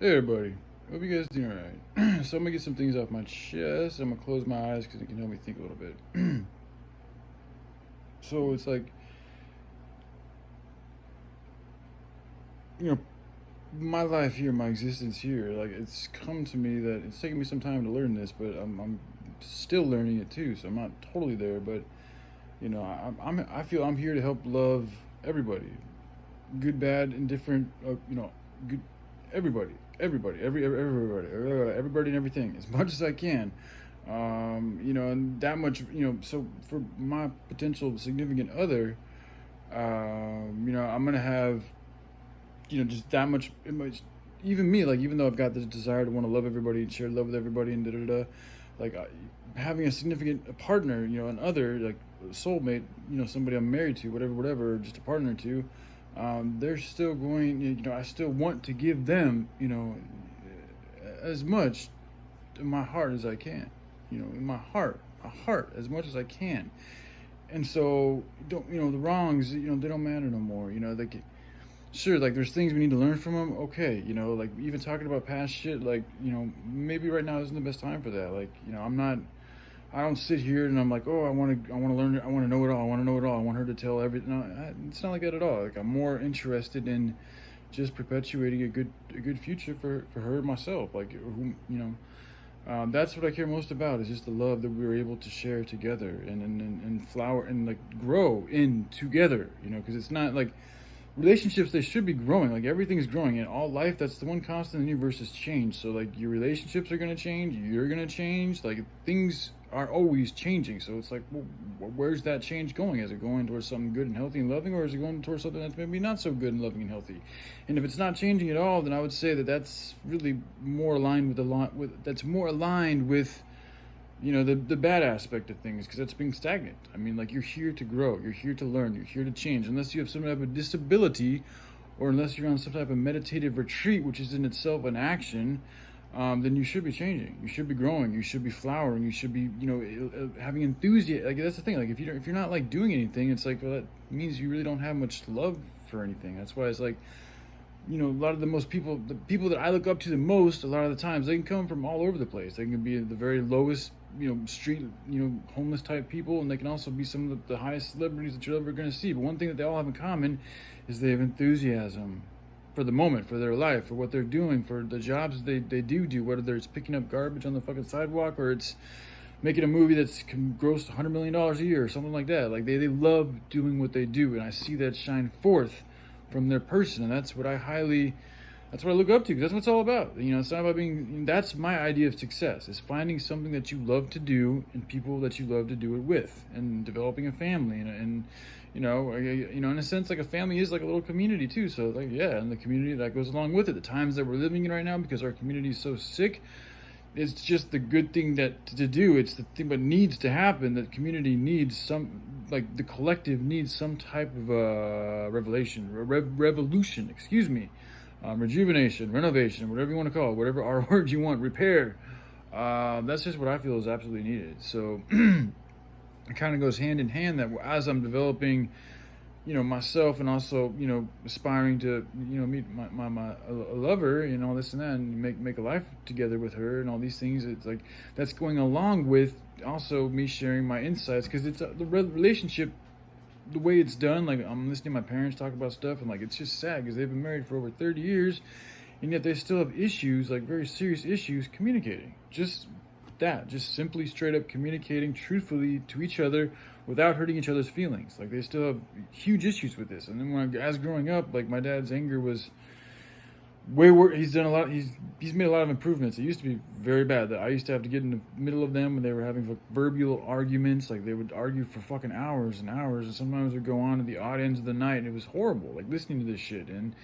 Hey everybody, hope you guys doing alright. So I'm gonna get some things off my chest. I'm gonna close my eyes because it can help me think a little bit. So it's like, you know, my life here, my existence here, like it's come to me that it's taken me some time to learn this, but I'm still learning it too. So I'm not totally there, but I feel I'm here to help love everybody, good, bad, indifferent. Good, everybody and everything as much as I can. And that much, so for my potential significant other, I'm gonna have, just that much, even me, like, even though I've got this desire to want to love everybody and share love with everybody and da da da, like, having a significant partner, an other, like, a soulmate, somebody I'm married to, whatever, just a partner to, they're still going, I still want to give them, as much in my heart as I can, in my heart as much as I can. And so, don't, the wrongs, they don't matter no more, like, sure, like, there's things we need to learn from them, okay, like, even talking about past shit, like, maybe right now isn't the best time for that, like, I don't sit here and I'm like, oh, I want to learn, I want to know it all, I want to know it all, I want her to tell everything. No, it's not like that at all. Like, I'm more interested in just perpetuating a good future for her and myself, like, who, that's what I care most about, is just the love that we were able to share together and flower and, like, grow in together, because it's not like relationships, they should be growing, like, everything is growing in all life. That's the one constant in the universe, is change. So, like, your relationships are going to change, you're going to change, like, things are always changing. So it's like, well, where's that change going? Is it going towards something good and healthy and loving, or is it going towards something that's maybe not so good and loving and healthy? And if it's not changing at all, then I would say that that's really more aligned with that's more aligned with, the bad aspect of things, because that's being stagnant. I mean, like, you're here to grow, you're here to learn, you're here to change. Unless you have some type of disability, or unless you're on some type of meditative retreat, which is in itself an action, then you should be changing, you should be growing, you should be flowering, you should be, having enthusiasm. Like, that's the thing, like, if you're not, like, doing anything, it's like, well, that means you really don't have much love for anything. That's why it's like, a lot of the people that I look up to the most, a lot of the times, they can come from all over the place. They can be the very lowest, street, homeless type people, and they can also be some of the highest celebrities that you're ever going to see. But one thing that they all have in common is they have enthusiasm for the moment, for their life, for what they're doing, for the jobs they do, whether it's picking up garbage on the fucking sidewalk, or it's making a movie that's can gross $100 million a year, or something like that. Like, they love doing what they do, and I see that shine forth from their person, and that's what I look up to, because that's what it's all about. It's not about being. That's my idea of success: is finding something that you love to do and people that you love to do it with, and developing a family, and in a sense, like, a family is like a little community too. So, like, yeah, and the community that goes along with it. The times that we're living in right now, because our community is so sick, it's just the good thing that to do. It's the thing that needs to happen. That community needs some, like, the collective needs some type of revolution. Excuse me, rejuvenation, renovation, whatever you want to call it, whatever R word you want, repair. That's just what I feel is absolutely needed. So it kind of goes hand in hand that as I'm developing, myself, and also, aspiring to, meet my a lover, and all this and that, and make a life together with her, and all these things. It's like, that's going along with also me sharing my insights, because it's the relationship, the way it's done. Like, I'm listening to my parents talk about stuff, and, like, it's just sad, because they've been married for over 30 years, and yet they still have issues, like, very serious issues, communicating. Just simply straight up communicating truthfully to each other without hurting each other's feelings. Like, they still have huge issues with this. And then as growing up, like, my dad's anger was way worse. He's done a lot. He's made a lot of improvements. It used to be very bad. That I used to have to get in the middle of them when they were having, like, verbal arguments. Like, they would argue for fucking hours and hours, and sometimes it would go on to the odd ends of the night. And it was horrible, like, listening to this shit. And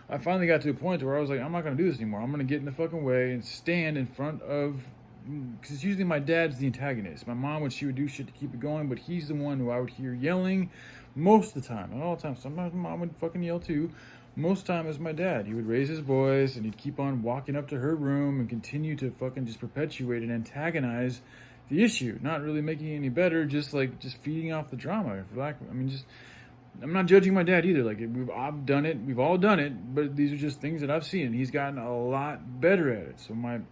I finally got to a point where I was like, I'm not gonna do this anymore. I'm gonna get in the fucking way and stand in front of, because it's usually my dad's the antagonist. My mom, she would do shit to keep it going, but he's the one who I would hear yelling most of the time. Not all the time. Sometimes my mom would fucking yell too. Most of the time it was my dad. He would raise his voice, and he'd keep on walking up to her room and continue to fucking just perpetuate and antagonize the issue. Not really making it any better, just feeding off the drama. Just I'm not judging my dad either. Like I've done it, we've all done it, but these are just things that I've seen, and he's gotten a lot better at it. So I'm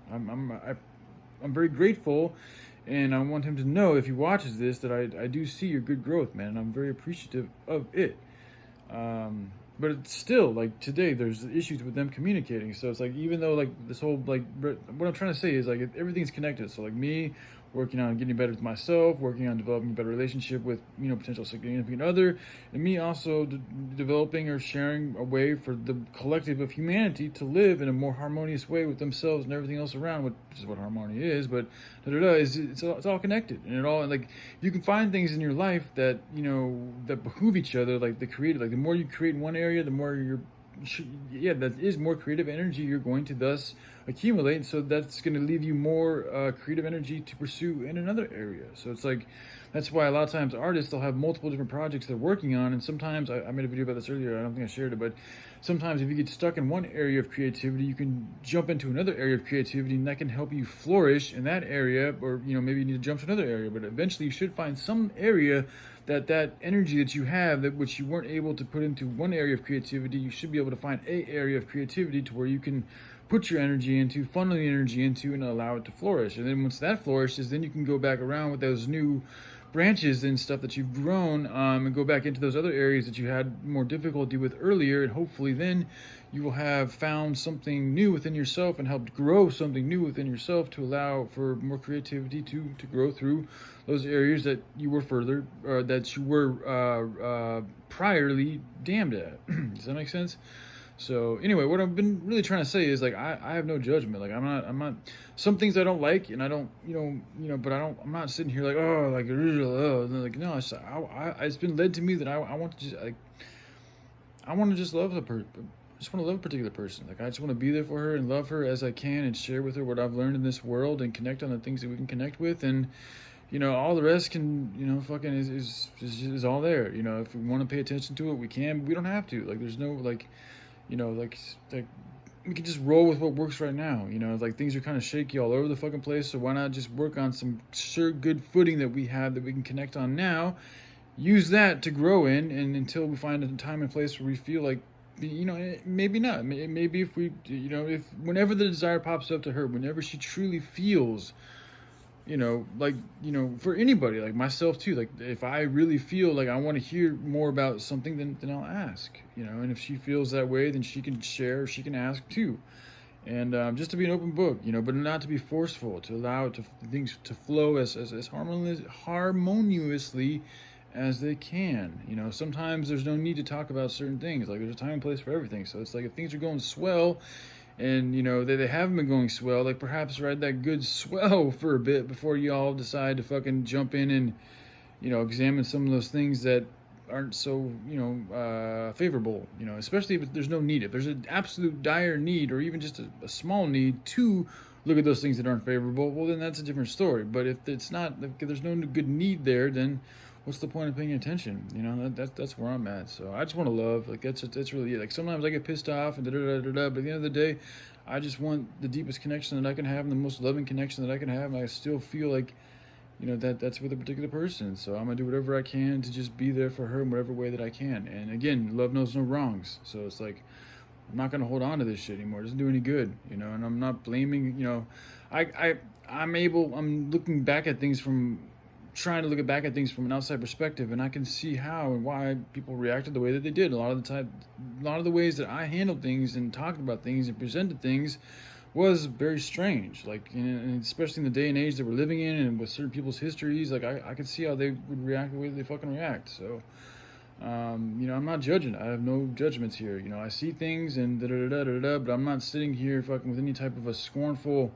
very grateful, and I want him to know if he watches this that I do see your good growth, man, and I'm very appreciative of it. But it's still like today there's issues with them communicating. So it's like, even though like this whole like what I'm trying to say is like everything's connected. So like me working on getting better with myself, working on developing a better relationship with potential significant other, and me also developing or sharing a way for the collective of humanity to live in a more harmonious way with themselves and everything else around, which is what harmony is. But it's all connected, and it all, like, you can find things in your life that that behoove each other, like the creative. Like the more you create in one area, the more that is more creative energy you're going to thus accumulate. So that's going to leave you more creative energy to pursue in another area. So it's like, that's why a lot of times artists, they'll have multiple different projects they're working on, and sometimes I made a video about this earlier, I don't think I shared it, but sometimes if you get stuck in one area of creativity, you can jump into another area of creativity, and that can help you flourish in that area. Or maybe you need to jump to another area, but eventually you should find some area that energy that you have, that which you weren't able to put into one area of creativity, you should be able to find a area of creativity to where you can put your energy into, funnel the energy into, and allow it to flourish. And then once that flourishes, then you can go back around with those new branches and stuff that you've grown, and go back into those other areas that you had more difficulty with earlier, and hopefully then you will have found something new within yourself and helped grow something new within yourself to allow for more creativity to grow through those areas that you were priorly damned at. Does that make sense? So anyway, what I've been really trying to say is, like, I have no judgment. Like, I'm not, some things I don't like, and I don't, but I'm not sitting here like, oh, like, like, no, it's been led to me that I want to just, like, I want to just love the person. I just want to love a particular person. Like, I just want to be there for her and love her as I can, and share with her what I've learned in this world, and connect on the things that we can connect with. And all the rest can, fucking is all there. If we want to pay attention to it, we can. But we don't have to. Like, there's no, like, like we can just roll with what works right now. Like, things are kind of shaky all over the fucking place. So why not just work on some sure good footing that we have, that we can connect on now, use that to grow in, and until we find a time and place where we feel like, maybe not. Maybe if we, if whenever the desire pops up to her, whenever she truly feels, for anybody, like myself too, like if I really feel like I want to hear more about something, then I'll ask, and if she feels that way, then she can share, she can ask too. And just to be an open book, but not to be forceful, to allow things to flow as harmoniously as they can. Sometimes there's no need to talk about certain things. Like, there's a time and place for everything. So it's like, if things are going swell, and they haven't been going swell, like, perhaps ride that good swell for a bit before you all decide to fucking jump in and examine some of those things that aren't so favorable, especially if there's no need. If there's an absolute dire need, or even just a small need to look at those things that aren't favorable, well, then that's a different story. But if it's not, if there's no good need there, then what's the point of paying attention? That's where I'm at. So I just want to love. Like, that's really it. Like, sometimes I get pissed off and but at the end of the day, I just want the deepest connection that I can have, and the most loving connection that I can have, and I still feel like that's with a particular person. So I'm gonna do whatever I can to just be there for her in whatever way that I can. And again, love knows no wrongs. So it's like, I'm not gonna hold on to this shit anymore. It doesn't do any good, and I'm not blaming. I'm looking back at things trying to look back at things from an outside perspective, and I can see how and why people reacted the way that they did. A lot of the ways that I handled things and talked about things and presented things was very strange. Like, and especially in the day and age that we're living in, and with certain people's histories, like, I could see how they would react the way they fucking react. So, I'm not judging. I have no judgments here. I see things and but I'm not sitting here fucking with any type of a scornful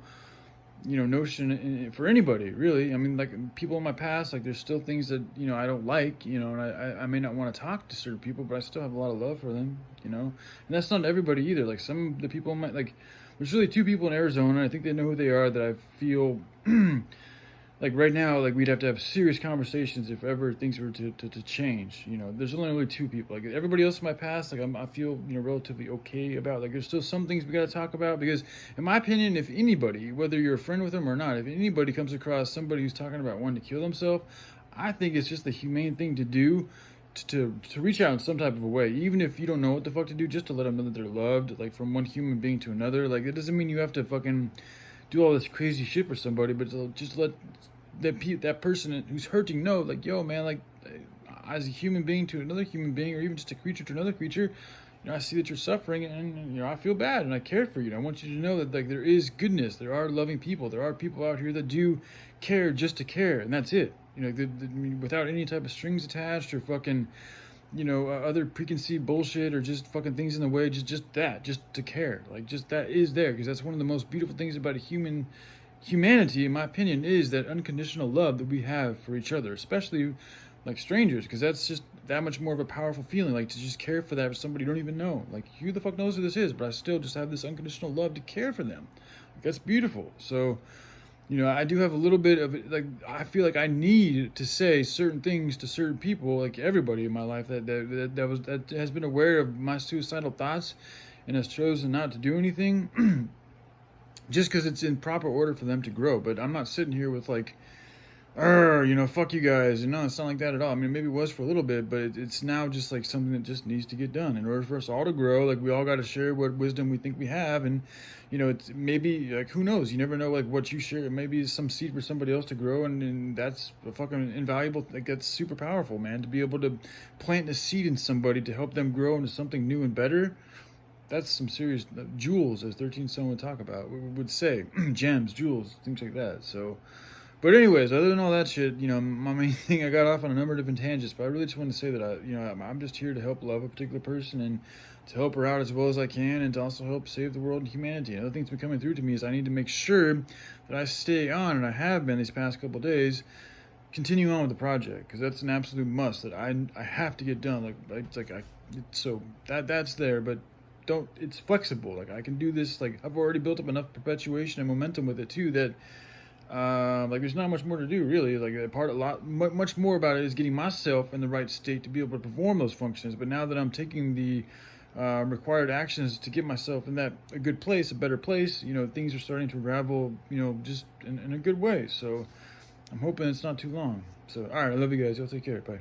notion for anybody, really. I mean, like, people in my past, like, there's still things that I don't like, and I may not want to talk to certain people, but I still have a lot of love for them, and that's not everybody either. Like, some of the people might, like, there's really two people in Arizona, I think they know who they are, that I feel like right now, like, we'd have to have serious conversations if ever things were to change. There's only really two people. Like, everybody else in my past, like, I feel relatively okay about. Like, there's still some things we got to talk about, because in my opinion, if anybody, whether you're a friend with them or not, if anybody comes across somebody who's talking about wanting to kill themselves, I think it's just the humane thing to do to reach out in some type of a way, even if you don't know what the fuck to do, just to let them know that they're loved, like from one human being to another. Like it doesn't mean you have to fucking do all this crazy shit for somebody, but to just let that person who's hurting know, like, yo, man, like as a human being to another human being, or even just a creature to another creature, I see that you're suffering, and I feel bad, and I care for you. And I want you to know that like there is goodness, there are loving people, there are people out here that do care just to care, and that's it. Without any type of strings attached or fucking, other preconceived bullshit or just fucking things in the way. Just to care, like just that is there, because that's one of the most beautiful things about humanity, in my opinion, is that unconditional love that we have for each other, especially like strangers, because that's just that much more of a powerful feeling, like to just care for that for somebody you don't even know. Like, who the fuck knows who this is, but I still just have this unconditional love to care for them. Like, that's beautiful. So, I do have a little bit of, like, I feel like I need to say certain things to certain people, like everybody in my life that has been aware of my suicidal thoughts and has chosen not to do anything, just because it's in proper order for them to grow. But I'm not sitting here with like, fuck you guys. It's not like that at all. I mean, maybe it was for a little bit, but it's now just like something that just needs to get done in order for us all to grow. Like, we all got to share what wisdom we think we have, and it's maybe, like, who knows? You never know, like, what you share. Maybe it's some seed for somebody else to grow, and that's a fucking invaluable. Like, that's super powerful, man. To be able to plant a seed in somebody to help them grow into something new and better. That's some serious jewels, as 13 Stone would talk about. We would say gems, jewels, things like that. So. But anyways, other than all that shit, my main thing, I got off on a number of different tangents, but I really just wanted to say that I'm just here to help love a particular person and to help her out as well as I can, and to also help save the world and humanity. Another thing's been coming through to me is I need to make sure that I stay on, and I have been these past couple of days, continue on with the project, because that's an absolute must that I have to get done. So that's there, but it's flexible. Like, I can do this. Like, I've already built up enough perpetuation and momentum with it too that. There's not much more to do, really. Like, much more about it is getting myself in the right state to be able to perform those functions. But now that I'm taking the required actions to get myself in a good place, a better place, things are starting to unravel, just in a good way. So I'm hoping it's not too long. So, all right, I love you guys. Y'all take care. Bye.